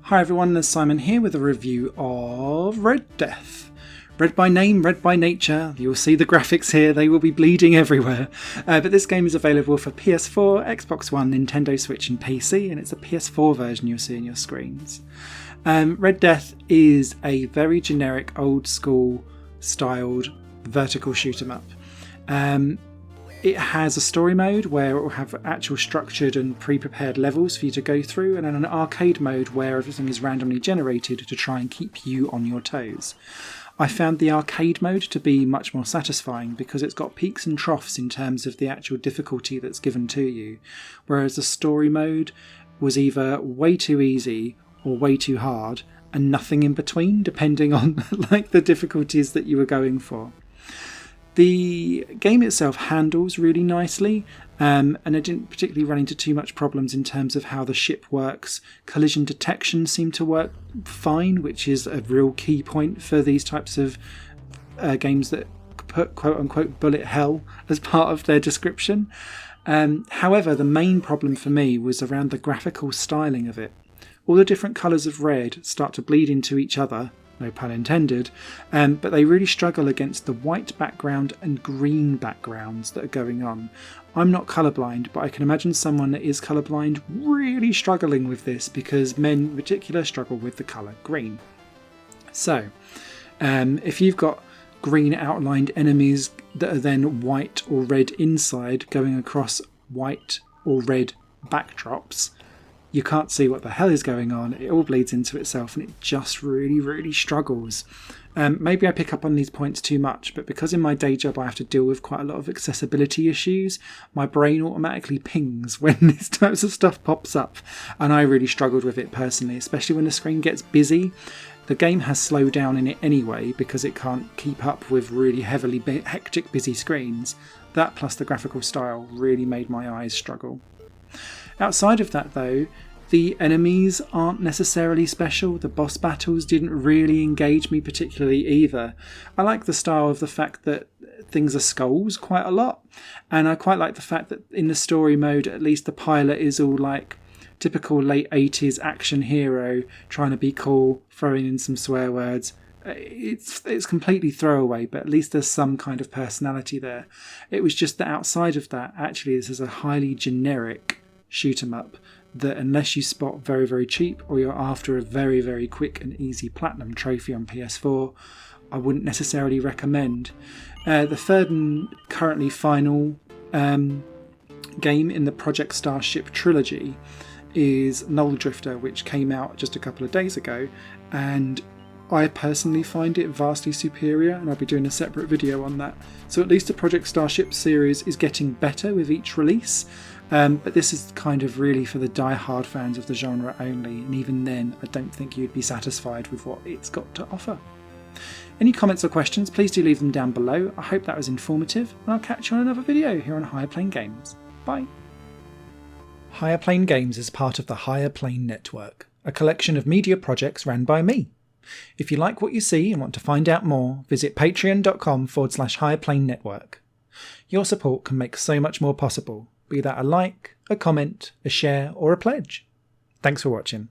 Hi everyone, it's Simon here with a review of Red Death. Red by name, red by nature. You'll see the graphics here, they will be bleeding everywhere. But this game is available for PS4, Xbox One, Nintendo Switch and PC, and it's a PS4 version you'll see on your screens. Red Death is a very generic, old school styled vertical shoot 'em up. It has a story mode where it will have actual structured and pre-prepared levels for you to go through, and then an arcade mode where everything is randomly generated to try and keep you on your toes. I found the arcade mode to be much more satisfying because it's got peaks and troughs in terms of the actual difficulty that's given to you, whereas the story mode was either way too easy or way too hard and nothing in between, depending on the difficulties that you were going for. The game itself handles really nicely, and I didn't particularly run into too much problems in terms of how the ship works. Collision detection seemed to work fine, which is a real key point for these types of games that put quote-unquote bullet hell as part of their description. However, the main problem for me was around the graphical styling of it. All the different colours of red start to bleed into each other, no pun intended, but they really struggle against the white background and green backgrounds that are going on. I'm not colourblind, but I can imagine someone that is colourblind really struggling with this because men in particular struggle with the colour green. So, if you've got green outlined enemies that are then white or red inside going across white or red backdrops, you can't see what the hell is going on. It all bleeds into itself and it just really struggles. Maybe I pick up on these points too much, but because in my day job I have to deal with quite a lot of accessibility issues, my brain automatically pings when this types of stuff pops up, and I really struggled with it personally, especially when the screen gets busy. The game has slowed down in it anyway because it can't keep up with really heavily hectic busy screens. That plus the graphical style really made my eyes struggle. Outside of that though, the enemies aren't necessarily special. The boss battles didn't really engage me particularly either. I like the style of the fact that things are skulls quite a lot, and I quite like the fact that in the story mode at least the pilot is all like typical late 80s action hero trying to be cool, throwing in some swear words. It's completely throwaway, but at least there's some kind of personality there. It was just that outside of that, actually this is a highly generic shoot 'em up that unless you spot very cheap or you're after a very quick and easy platinum trophy on PS4, I wouldn't necessarily recommend. The third and currently final game in the Project Starship trilogy is Null Drifter, which came out just a couple of days ago, and I personally find it vastly superior, and I'll be doing a separate video on that. So at least the Project Starship series is getting better with each release, but this is kind of really for the die-hard fans of the genre only, and even then I don't think you'd be satisfied with what it's got to offer. Any comments or questions, please do leave them down below. I hope that was informative, and I'll catch you on another video here on Higher Plane Games. Bye! Higher Plane Games is part of the Higher Plane Network, a collection of media projects ran by me. If you like what you see and want to find out more, visit patreon.com/higherplane-network. Your support can make so much more possible, be that a like, a comment, a share or a pledge. Thanks for watching.